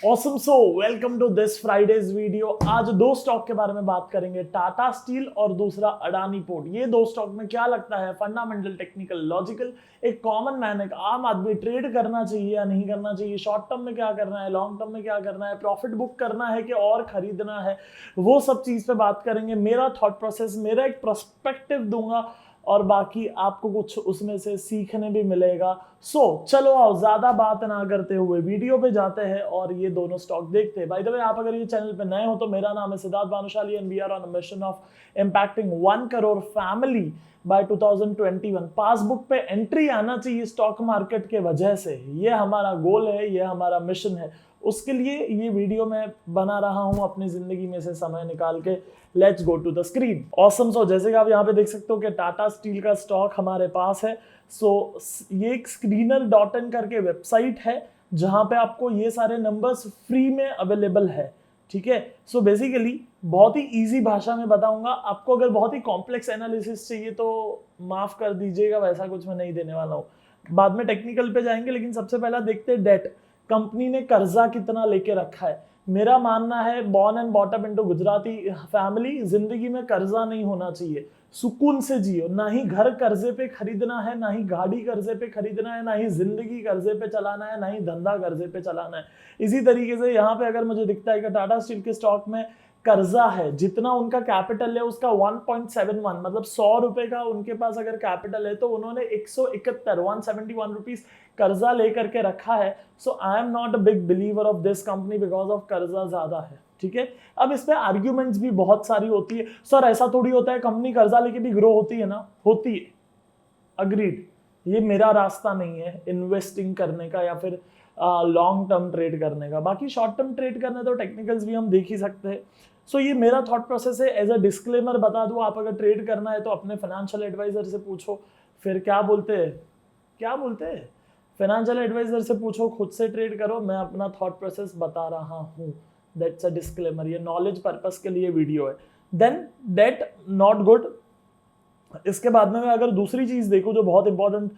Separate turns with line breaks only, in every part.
Awesome so welcome to this Friday's video. आज दो stock के बारे में बात करेंगे, टाटा स्टील और दूसरा अडानी पोर्ट। ये दो स्टॉक में क्या लगता है, फंडामेंटल, टेक्निकल, लॉजिकल, एक कॉमन मैन, एक आम आदमी ट्रेड करना चाहिए या नहीं करना चाहिए, शॉर्ट टर्म में क्या करना है, लॉन्ग टर्म में क्या करना है, प्रॉफिट बुक करना है कि और खरीदना है, वो सब चीज पे बात करेंगे। मेरा थॉट प्रोसेस, मेरा एक पर्सपेक्टिव दूंगा और बाकी आपको कुछ उसमें से सीखने भी मिलेगा। चलो आओ ज्यादा बात ना करते हुए वीडियो पे जाते हैं और ये दोनों स्टॉक देखते हैं। बाय द वे, आप अगर ये चैनल पे नए हो तो मेरा नाम है Siddharth Bhanushali and we are on a mission of impacting 1 crore family by 2021। Passbook पे एंट्री आना चाहिए स्टॉक मार्केट के वजह से, ये हमारा गोल है, ये हमारा मिशन है। उसके लिए ये वीडियो मैं बना रहा हूं अपनी जिंदगी में से समय निकाल के। Let's go to the screen. Awesome. So जैसे कि आप यहाँ पे देख सकते हो कि टाटा स्टील का स्टॉक हमारे पास है। ये एक स्क्रीनर डॉट इन करके वेबसाइट है जहां पे आपको ये सारे नंबर्स फ्री में अवेलेबल है। ठीक है। बेसिकली बहुत ही इजी भाषा में बताऊंगा आपको। अगर बहुत ही कॉम्प्लेक्स एनालिसिस चाहिए तो माफ कर दीजिएगा, वैसा कुछ मैं नहीं देने वाला हूं। बाद में टेक्निकल पे जाएंगे, लेकिन सबसे पहला देखते हैं डेट। कंपनी ने कर्जा कितना लेके रखा है। मेरा मानना है, born and bottom into Gujarati family, जिंदगी में कर्जा नहीं होना चाहिए। सुकून से जियो। ना ही घर कर्जे पे खरीदना है, ना ही गाड़ी कर्जे पे खरीदना है, ना ही जिंदगी कर्जे पे चलाना है, ना ही धंधा कर्जे पे चलाना है। इसी तरीके से यहाँ पे अगर मुझे दिखता है कि टाटा स्टील के स्टॉक में कर्जा है, जितना उनका कैपिटल है उसका 1.71, मतलब 100 रुपए का उनके पास अगर कैपिटल है तो उन्होंने 171 रुपीस कर्जा लेकर के रखा है। So I am not a big believer of this company because of कर्जा ज्यादा है। ठीक है। अब इस पे आर्ग्यूमेंट्स भी बहुत सारी होती है। सर ऐसा थोड़ी होता है, कंपनी कर्जा लेके भी ग्रो होती है ना, होती है। अग्रीड। ये मेरा रास्ता नहीं है इन्वेस्टिंग करने का या फिर लॉन्ग टर्म ट्रेड करने का। बाकी शॉर्ट टर्म ट्रेड करने तो टेक्निकल्स भी हम देख ही सकते हैं। ये मेरा थॉट प्रोसेस है। एज अ डिस्क्लेमर बता दूं, आप अगर ट्रेड करना है तो अपने फाइनेंशियल एडवाइजर से पूछो। फिर क्या बोलते हैं, फाइनेंशियल एडवाइजर से पूछो, खुद से ट्रेड करो। मैं अपना थॉट प्रोसेस बता रहा हूँ। That's a disclaimer. ये नॉलेज पर्पस के लिए वीडियो है। Then debt not good. इसके बाद में मैं अगर दूसरी चीज देखूं जो बहुत इंपॉर्टेंट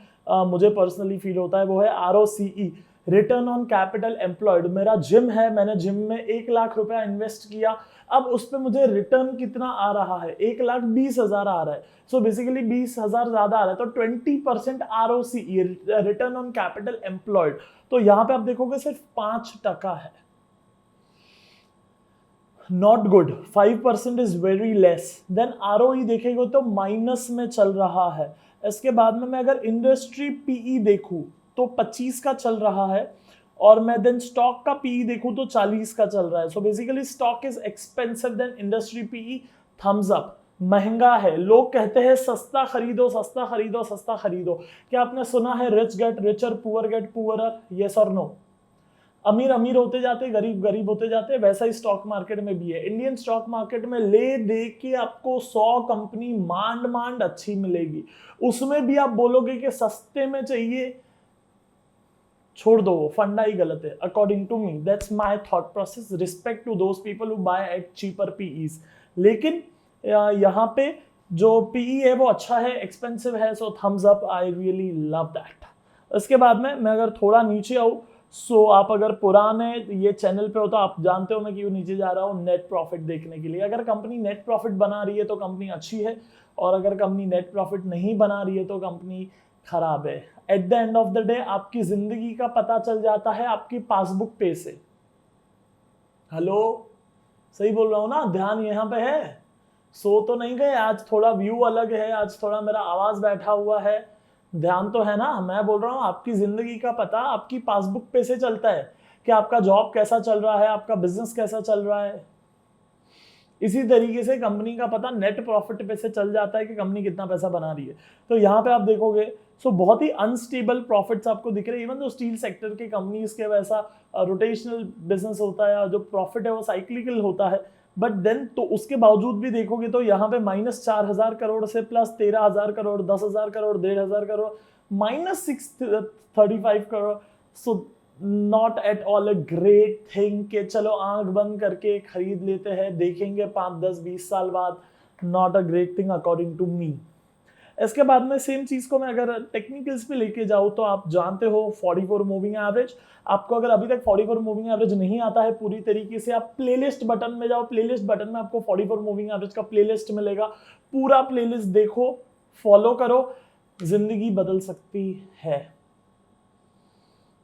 मुझे पर्सनली फील होता है, वो है ROCE, return on capital employed. मेरा जिम है, मैंने जिम में 1 लाख रुपया इन्वेस्ट किया। अब उस पर मुझे रिटर्न कितना आ रहा है, 1,20,000 आ रहा है। बेसिकली 20,000 ज्यादा आ रहा है, तो 20% ROCE, return on capital employed. तो यहाँ पे आप देखोगे सिर्फ 5% है। Not good. 5% is very less. Then ROE देखेंगे तो माइनस में चल रहा है। इसके बाद में मैं अगर इंडस्ट्री PE देखूं तो 25 का चल रहा है, और मैं देन स्टॉक का PE देखूं तो 40 का चल रहा है। Basically stock is expensive than industry PE। Thumbs up. महंगा है। लोग कहते हैं सस्ता खरीदो, सस्ता खरीदो, सस्ता खरीदो। क्या आपने सुना है rich get richer, poor get poorer? Yes और नो? अमीर अमीर होते जाते, गरीब गरीब होते जाते। वैसा ही स्टॉक मार्केट में भी है। इंडियन स्टॉक मार्केट में ले दे के आपको 100 कंपनी मांड मांड अच्छी मिलेगी, उसमें भी आप बोलोगे कि सस्ते में चाहिए, छोड़ दो, फंडा ही गलत है according to me. That's my thought process. Respect to those people who buy at cheaper PEs। लेकिन यहाँ पे जो PE है वो अच्छा है, एक्सपेंसिव है। Thumbs up, I really love that. इसके बाद में मैं अगर थोड़ा नीचे आऊँ, आप अगर पुराने ये चैनल पे हो तो आप जानते हो मैं क्यों नीचे जा रहा हूँ, नेट प्रॉफिट देखने के लिए। अगर कंपनी नेट प्रॉफिट बना रही है तो कंपनी अच्छी है, और अगर कंपनी नेट प्रॉफिट नहीं बना रही है तो कंपनी खराब है। At the end of the day आपकी जिंदगी का पता चल जाता है आपकी पासबुक पे से। हेलो, सही बोल रहा हूं ना? ध्यान यहाँ पे है। सो तो नहीं गए? आज थोड़ा व्यू अलग है, आज थोड़ा मेरा आवाज बैठा हुआ है। ध्यान तो है ना? मैं बोल रहा हूँ आपकी जिंदगी का पता आपकी पासबुक पे से चलता है कि आपका जॉब कैसा चल रहा है, आपका बिजनेस कैसा चल रहा है। इसी तरीके से कंपनी का पता नेट प्रॉफिट पे से चल जाता है कि कंपनी कितना पैसा बना रही है। तो यहाँ पे आप देखोगे बहुत ही अनस्टेबल प्रॉफिट्स आपको दिख रहे हैं। इवन जो स्टील सेक्टर की कंपनीज के वैसा रोटेशनल बिजनेस होता है, जो प्रॉफिट है वो साइक्लिकल होता है। बट देन तो उसके बावजूद भी देखोगे तो यहाँ पे -4,000 करोड़ से plus 13,000 crore, 10,000 crore, 1,500 crore, -635 crore. Not at all a great thing कि चलो आंख बंद करके खरीद लेते हैं, देखेंगे 5, 10, 20 साल बाद। Not a great thing according to me. इसके बाद में सेम चीज को मैं अगर टेक्निकल्स पे लेके जाऊँ तो आप जानते हो 44 मूविंग एवरेज। आपको अगर अभी तक 44 मूविंग एवरेज नहीं आता है पूरी तरीके से, आप प्लेलिस्ट बटन में जाओ, प्लेलिस्ट बटन में आपको 44 मूविंग एवरेज का प्लेलिस्ट मिलेगा। पूरा प्लेलिस्ट देखो, फॉलो करो, जिंदगी बदल सकती है।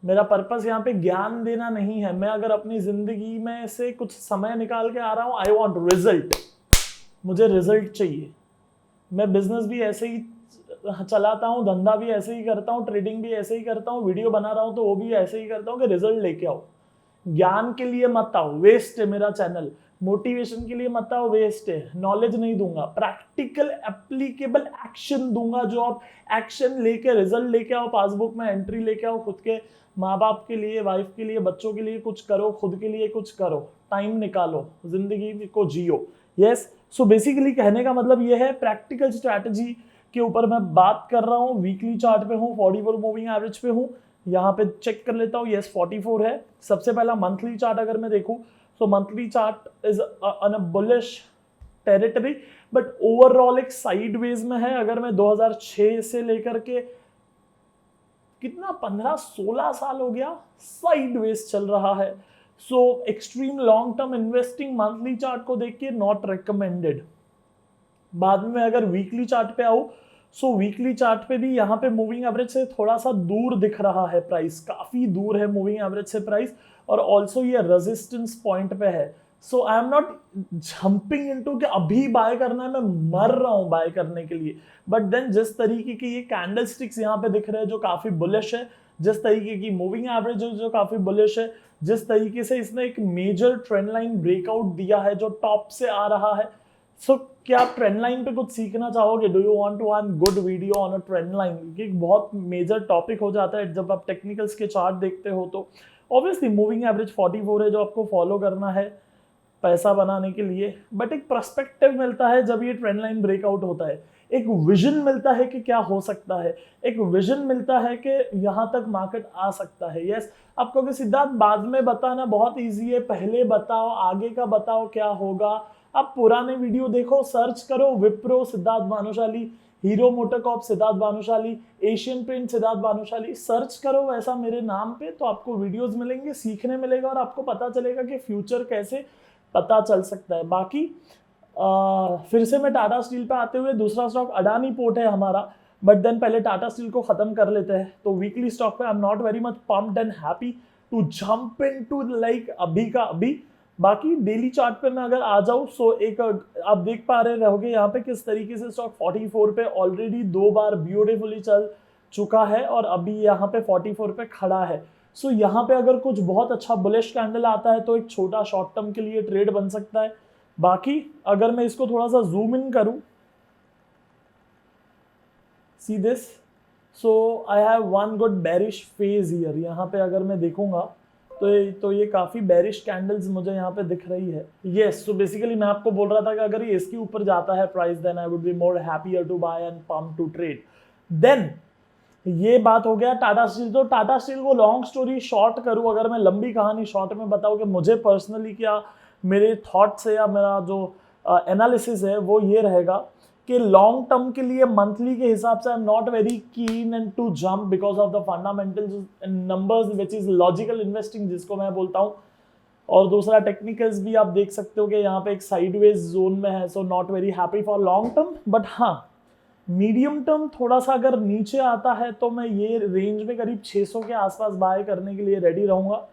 मेरा पर्पस यहाँ पे ज्ञान देना नहीं है। मैं अगर अपनी जिंदगी में से कुछ समय निकाल के आ रहा हूं, आई वॉन्ट रिजल्ट, मुझे रिजल्ट चाहिए। मैं बिजनेस भी ऐसे ही चलाता हूँ, धंधा भी ऐसे ही करता हूँ, ट्रेडिंग भी ऐसे ही करता हूँ, वीडियो बना रहा हूँ तो वो भी ऐसे ही करता हूँ कि रिजल्ट लेके आओ। ज्ञान के लिए मत आओ, वेस्ट है मेरा चैनल। मोटिवेशन के लिए मत आओ, वेस्ट है। नॉलेज नहीं दूंगा, प्रैक्टिकल एप्लीकेबल एक्शन दूंगा, जो आप एक्शन लेके रिजल्ट लेके आओ, पासबुक में एंट्री लेके आओ, खुद के माँ बाप के लिए, वाइफ के लिए, बच्चों के लिए कुछ करो, खुद के लिए कुछ करो, टाइम निकालो, जिंदगी को जियो। यस, सो बेसिकली कहने का मतलब ये है, प्रैक्टिकल स्ट्रैटेजी के ऊपर मैं बात कर रहा हूँ। वीकली चार्ट पे हूँ, 44 मूविंग एवरेज पे हूँ। यहाँ पे चेक कर लेता हूँ, यस 44 है। सबसे पहला मंथली चार्ट अगर मैं देखूँ, सो monthly chart is on a bullish territory, but overall एक साइडवेज में है। अगर मैं 2006 से लेकर के कितना 15-16 साल हो गया, साइडवेज चल रहा है। सो extreme long term investing monthly chart को देख के नॉट रिकमेंडेड। बाद में अगर वीकली चार्ट पे आऊं, सो वीकली चार्ट पे भी यहाँ पे मूविंग एवरेज से थोड़ा सा दूर दिख रहा है प्राइस, काफी दूर है मूविंग एवरेज से प्राइस, और ऑल्सो ये रेजिस्टेंस पॉइंट पे है। So I am not jumping into कि अभी बाय करना है, मैं मर रहा हूं बाय करने के लिए। बट देन जिस तरीके की ये कैंडल स्टिक्स यहाँ पे दिख रहे हैं जो काफी बुलिश है, जिस तरीके की मूविंग एवरेज जो काफी बुलिश है, जिस तरीके से इसने एक मेजर ट्रेंड लाइन ब्रेकआउट दिया है जो टॉप से आ रहा है। सो क्या आप ट्रेंड लाइन पे कुछ सीखना चाहोगे? Do you want to earn good video on a trend line? ये बहुत मेजर टॉपिक हो जाता है जब आप टेक्निकल्स के चार्ट देखते हो। तो ऑब्वियसली मूविंग एवरेज 44 है जो आपको फॉलो करना है पैसा बनाने के लिए, बट एक पर्सपेक्टिव मिलता है जब ये ट्रेंड लाइन ब्रेकआउट होता है, एक विजन मिलता है कि क्या हो सकता है, एक विजन मिलता है कि यहाँ तक मार्केट आ सकता है। यस, आपको कि सिद्धार्थ बाद में बताना बहुत इजी है, पहले बताओ, आगे का बताओ क्या होगा। आप पुराने वीडियो देखो, सर्च करो विप्रो सिद्धार्थ भानुशाली, हीरो मोटोकॉर्प सिद्धार्थ भानुशाली, एशियन पेंट सिद्धार्थ भानुशाली, सर्च करो वैसा मेरे नाम पे, तो आपको वीडियोस मिलेंगे, सीखने मिलेगा और आपको पता चलेगा कि फ्यूचर कैसे पता चल सकता है। बाकी फिर से मैं टाटा स्टील पे आते हुए, दूसरा स्टॉक अडानी पोर्ट है हमारा, बट देन पहले टाटा स्टील को खत्म कर लेते हैं। तो वीकली स्टॉक पे I am not very much pumped and happy to jump into like अभी का अभी। बाकी डेली चार्ट पे मैं अगर आ जाऊं, सो एक आप देख पा रहे रहोगे यहाँ पे किस तरीके से स्टॉक 44 पे ऑलरेडी 2 बार ब्यूटीफुली चल चुका है और अभी यहाँ पे 44 पे खड़ा है। सो यहाँ पे अगर कुछ बहुत अच्छा बुलिश कैंडल आता है तो एक छोटा शॉर्ट टर्म के लिए ट्रेड बन सकता है। बाकी अगर मैं इसको थोड़ा सा जूम इन करूं, see this, so I have one good bearish phase here. यहाँ पे अगर मैं देखूंगा तो ये काफी बेरिश कैंडल्स मुझे यहाँ पे दिख रही है। यस, सो बेसिकली मैं आपको बोल रहा था कि अगर ये इसके ऊपर जाता है price, then I would be more happier to buy and pump to trade. Then ये बात हो गया टाटा स्टील। तो टाटा स्टील को लॉन्ग स्टोरी शॉर्ट करूं, अगर मैं लंबी कहानी शॉर्ट में बताऊं कि मुझे पर्सनली क्या मेरे थॉट्स है या मेरा जो एनालिसिस है वो ये रहेगा कि लॉन्ग टर्म के लिए मंथली के हिसाब से I am not very keen and to jump because of the fundamentals and numbers which is logical investing जिसको मैं बोलता हूँ। और दूसरा टेक्निकल्स भी आप देख सकते हो कि यहाँ पे एक साइडवेज जोन में है, so not very happy for long term. But हाँ, मीडियम टर्म थोड़ा सा अगर नीचे आता है तो मैं ये रेंज में करीब 600 के आसपास बाय करने के लिए रेडी रहूंगा।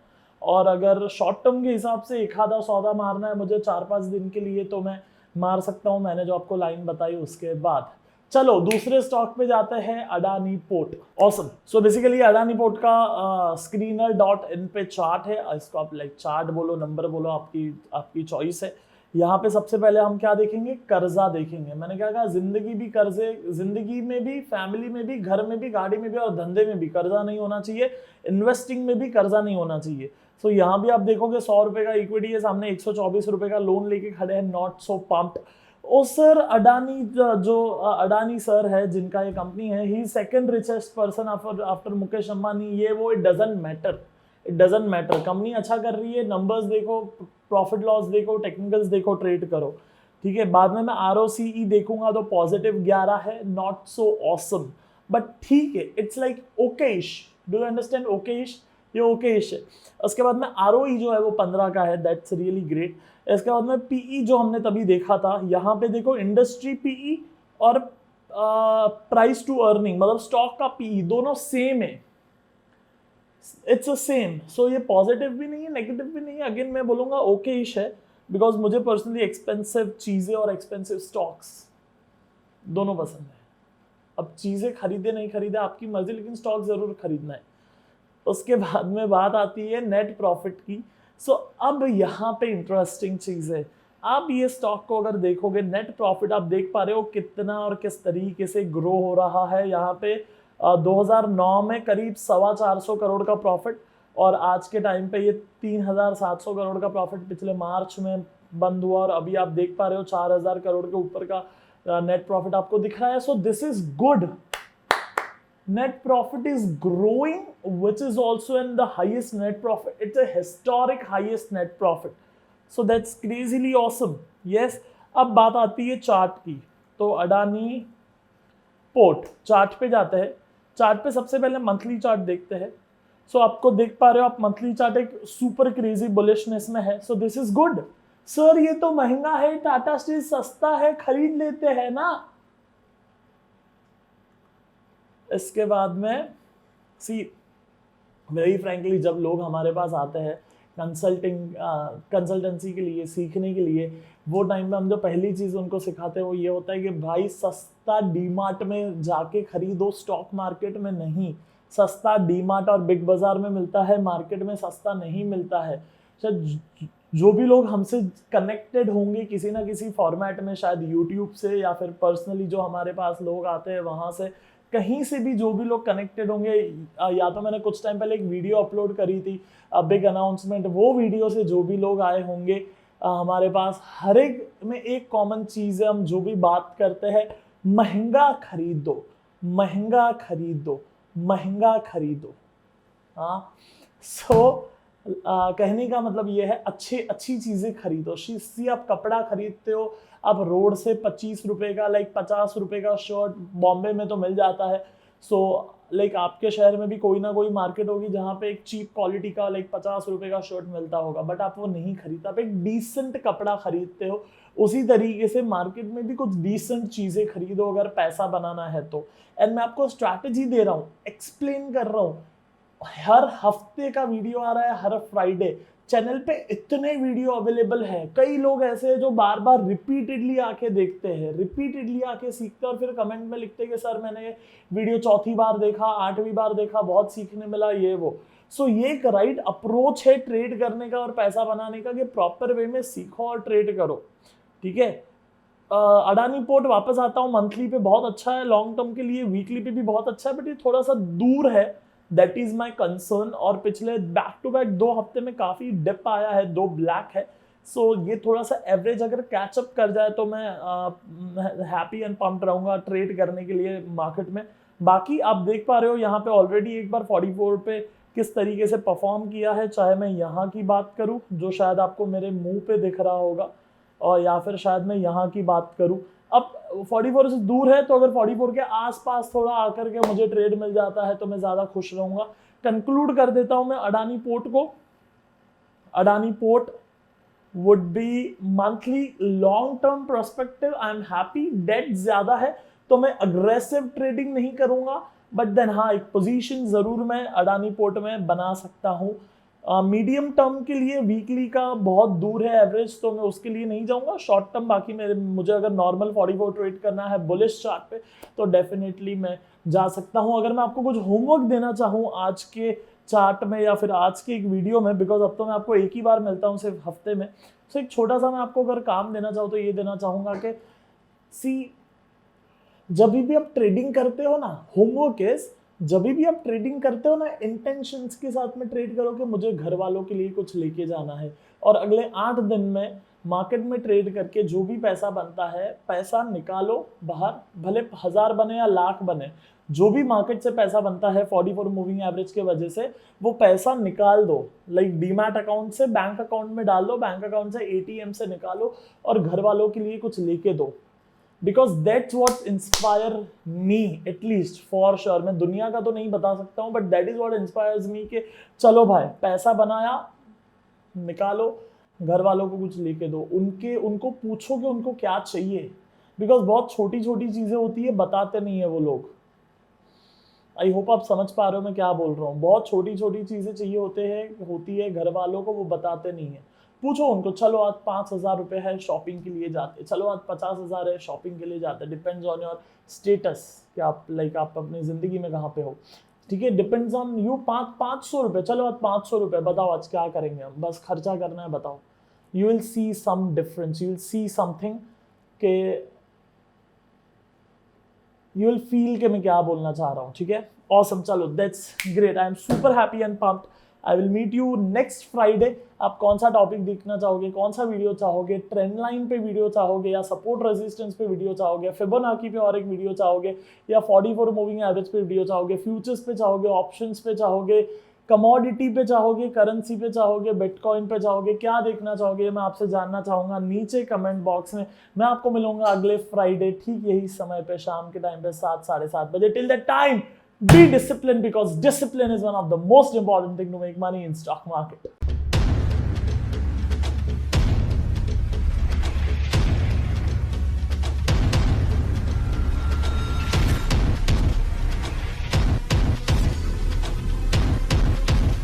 और अगर शॉर्ट टर्म के हिसाब से एक आधा सौदा मारना है मुझे 4-5 दिन के लिए तो मैं मार सकता हूं, मैंने जो आपको लाइन बताई उसके बाद। चलो दूसरे स्टॉक पे जाते हैं, Adani port. Awesome. So basically Adani port का screener.in पे चार्ट है, इसको आप लाइक चार्ट बोलो, नंबर बोलो, आपकी चॉइस है। यहाँ पे सबसे पहले हम क्या देखेंगे? कर्जा देखेंगे। मैंने क्या कहा, जिंदगी भी कर्जे, जिंदगी में भी, फैमिली में भी, घर में भी, गाड़ी में भी और धंधे में भी कर्जा नहीं होना चाहिए, इन्वेस्टिंग में भी कर्जा नहीं होना चाहिए। सो यहाँ भी आप देखोगे 100 रुपए का इक्विटी है, सामने 124 रुपए का लोन लेके खड़े हैं, not so pumped. Oh sir, Adani जो अडानी सर है जिनका ये कंपनी है, he second richest person after Mukesh Ambani, ये वो, it doesn't matter, it doesn't matter. Company अच्छा कर रही है, नंबर्स देखो, प्रॉफिट लॉस देखो, टेक्निकल्स देखो, ट्रेड करो। ठीक है। बाद में मैं ROCE देखूंगा तो +11 है, नॉट सो ऑसम, बट ठीक है, it's like okish. Do you understand? Okish, ये ओकेश है। उसके बाद में ROE जो है वो 15 का है, दैट्स रियली ग्रेट। इसके बाद में PE जो हमने तभी देखा था, यहाँ पे देखो इंडस्ट्री PE और प्राइस टू अर्निंग मतलब स्टॉक का PE दोनों सेम है, इट्स अ सेम। सो ये पॉजिटिव भी नहीं है, नेगेटिव भी नहीं है, अगेन मैं बोलूंगा ओके इश है, बिकॉज मुझे पर्सनली एक्सपेंसिव चीजें और एक्सपेंसिव स्टॉक्स दोनों पसंद है। अब चीजें खरीदे नहीं खरीदे आपकी मर्जी, लेकिन स्टॉक जरूर खरीदना है। उसके बाद में बात आती है नेट प्रॉफिट की। सो अब यहाँ पे इंटरेस्टिंग चीज है, आप ये स्टॉक को अगर देखोगे, नेट प्रॉफिट आप देख पा रहे हो कितना और किस तरीके से ग्रो हो रहा है। यहाँ पे 2009 में करीब 425 करोड़ का प्रॉफिट, और आज के टाइम पे ये 3700 करोड़ का प्रॉफिट पिछले मार्च में बंद हुआ, और अभी आप देख पा रहे हो 4000 करोड़ के ऊपर का नेट प्रॉफिट आपको दिख रहा है। So this is good, net profit is growing, which is also in the highest net profit. It's a historic highest net profit, so that's crazily awesome. Yes, अब बात आती है चार्ट की, तो अडानी पोर्ट चार्ट पे जाते हैं। चार्ट पे सबसे पहले मंथली चार्ट देखते हैं। सो आपको देख पा रहे हो आप, मंथली चार्ट एक सुपर क्रेजी बुलिशनेस में है, so this is good. Sir ये तो महंगा है, टाटा स्टील सस्ता है, खरीद लेते हैं ना। इसके बाद में वेरी फ्रैंकली जब लोग हमारे पास आते हैं कंसल्टेंसी के लिए, सीखने के लिए, वो टाइम में हम जो पहली चीज़ उनको सिखाते हैं वो ये होता है कि भाई सस्ता डीमार्ट में जाके खरीदो, स्टॉक मार्केट में नहीं। सस्ता डीमार्ट और बिग बाजार में मिलता है, मार्केट में सस्ता नहीं मिलता है। जो भी लोग हमसे कनेक्टेड होंगे किसी ना किसी फॉर्मेट में, शायद यूट्यूब से या फिर पर्सनली जो हमारे पास लोग आते हैं वहाँ से, कहीं से भी जो भी लोग कनेक्टेड होंगे, या तो मैंने कुछ टाइम पहले एक वीडियो अपलोड करी थी बिग अनाउंसमेंट, वो वीडियो से जो भी लोग आए होंगे हमारे पास, हर एक में एक कॉमन चीज़ है, हम जो भी बात करते हैं, महंगा खरीदो, महंगा खरीदो, महंगा खरीदो। हाँ, सो कहने का मतलब ये है अच्छी चीज़ें खरीदो। सी आप कपड़ा खरीदते हो, आप रोड से 25 रुपए का, लाइक 50 रुपए का शर्ट बॉम्बे में तो मिल जाता है। सो लाइक आपके शहर में भी कोई ना कोई मार्केट होगी जहाँ पे एक चीप क्वालिटी का लाइक 50 रुपए का शर्ट मिलता होगा, बट आप वो नहीं खरीदते, आप एक डिसेंट कपड़ा खरीदते हो। उसी तरीके से मार्केट में भी कुछ डिसेंट चीज़ें खरीदो अगर पैसा बनाना है तो। एंड मैं आपको स्ट्रैटेजी दे रहा हूँ, एक्सप्लेन कर रहा हूँ। हर हफ्ते का वीडियो आ रहा है, हर फ्राइडे चैनल पे इतने वीडियो अवेलेबल हैं। कई लोग ऐसे हैं जो बार बार रिपीटेडली आके देखते हैं, रिपीटेडली आके सीखते हैं, और फिर कमेंट में लिखते हैं कि सर मैंने ये वीडियो 4थी बार देखा, 8वीं बार देखा, बहुत सीखने मिला, ये वो। सो ये एक राइट अप्रोच है ट्रेड करने का और पैसा बनाने का, कि प्रॉपर वे में सीखो और ट्रेड करो। ठीक है। अडानी पोर्ट वापस आता हूँ, मंथली पे बहुत अच्छा है, लॉन्ग टर्म के लिए वीकली पे भी बहुत अच्छा है, बट ये थोड़ा सा दूर है, दैट इज माई कंसर्न। और पिछले बैक टू बैक 2 हफ्ते में काफी डिप आया है, 2 ब्लैक है। सो ये थोड़ा सा एवरेज अगर कैचअप कर जाए तो मैं हैप्पी एंड पंप्ड रहूंगा ट्रेड करने के लिए मार्केट में। बाकी आप देख पा रहे हो यहाँ पे ऑलरेडी एक बार 44 पे किस तरीके से परफॉर्म किया है, चाहे मैं यहाँ की बात करूँ जो शायद आपको मेरे मुंह पे दिख रहा होगा, और या फिर शायद मैं यहाँ की बात करूँ। अब 44 से दूर है, तो अगर 44 के आसपास थोड़ा आकर के मुझे ट्रेड मिल जाता है तो मैं ज़्यादा खुश रहूँगा। कंक्लूड कर देता हूँ मैं अडानी पोर्ट को। Adani port would be monthly long term perspective, I am happy. Debt ज़्यादा है तो मैं अग्रेसिव ट्रेडिंग नहीं करूँगा, बट देन हाँ एक पोजीशन ज़रूर मैं अडानी पोर्ट में बना सकता हूँ। मीडियम टर्म के लिए वीकली का बहुत दूर है एवरेज, तो मैं उसके लिए नहीं जाऊंगा। शॉर्ट टर्म बाकी मुझे अगर नॉर्मल 44 ट्रेड करना है बुलिश चार्ट पे तो डेफिनेटली मैं जा सकता हूं। अगर मैं आपको कुछ होमवर्क देना चाहूँ आज के चार्ट में या फिर आज की एक वीडियो में, बिकॉज अब तो मैं आपको एक ही बार मिलता हूँ सिर्फ हफ्ते में, तो एक छोटा सा मैं आपको अगर काम देना चाहूँ तो ये देना चाहूँगा कि जब भी आप ट्रेडिंग करते हो ना, होमवर्क इज जब भी आप ट्रेडिंग करते हो ना, इंटेंशंस के साथ में ट्रेड करो कि मुझे घर वालों के लिए कुछ लेके जाना है, और अगले 8 दिन में मार्केट में ट्रेड करके जो भी पैसा बनता है पैसा निकालो बाहर, भले 1000 बने या लाख बने, जो भी मार्केट से पैसा बनता है 44 मूविंग एवरेज के वजह से, वो पैसा निकाल दो, लाइक डीमैट अकाउंट से बैंक अकाउंट में डाल दो, बैंक अकाउंट से एटीएम से निकालो और घर वालों के लिए कुछ लेके दो, because that's what inspire me, at least for sure. मैं दुनिया का तो नहीं बता सकता हूँ, but that is what inspires मी कि चलो भाई पैसा बनाया, निकालो, घर वालों को कुछ लेके दो, उनको पूछो कि उनको क्या चाहिए, बिकॉज बहुत छोटी छोटी चीजें होती है, बताते नहीं है वो लोग। आई होप आप समझ पा रहे हो मैं क्या बोल रहा हूँ। बहुत छोटी छोटी चीजें चाहिए होती है घर वालों को, वो बताते नहीं है। पूछो उनको, चलो आज 5,000 रुपए है शॉपिंग के लिए जाते, चलो आज 50,000 है शॉपिंग के लिए जाते, डिपेंड्स ऑन योर स्टेटस कि आप आप अपनी जिंदगी में कहाँ पे हो, ठीक है, डिपेंड्स ऑन यू। 500 रुपए, चलो आज 500 रुपए, बताओ आज क्या करेंगे हम, बस खर्चा करना है, बताओ। You will see some difference, you will see something के यू विल फील कि मैं क्या बोलना चाह रहा हूँ, ठीक है। ऑसम, चलो that's great, I am super happy and pumped. I will meet you next Friday. आप कौन सा टॉपिक देखना चाहोगे, कौन सा वीडियो चाहोगे, ट्रेंड लाइन पे वीडियो चाहोगे या सपोर्ट रेजिस्टेंस पे वीडियो चाहोगे, फिबोनाची पे और एक वीडियो चाहोगे या 44 मूविंग एवरेज पे वीडियो चाहोगे, फ्यूचर्स पे चाहोगे, ऑप्शंस पे चाहोगे, कमोडिटी पे चाहोगे, करेंसी पे चाहोगे, बिटकॉइन पे चाहोगे, क्या देखना चाहोगे, मैं आपसे जानना चाहूंगा नीचे कमेंट बॉक्स में। मैं आपको मिलूंगा अगले फ्राइडे ठीक यही समय पे, शाम के टाइम पे 7 साढ़े 7 बजे। Till that time, be disciplined, because discipline is one of the most important thing to make money in stock market.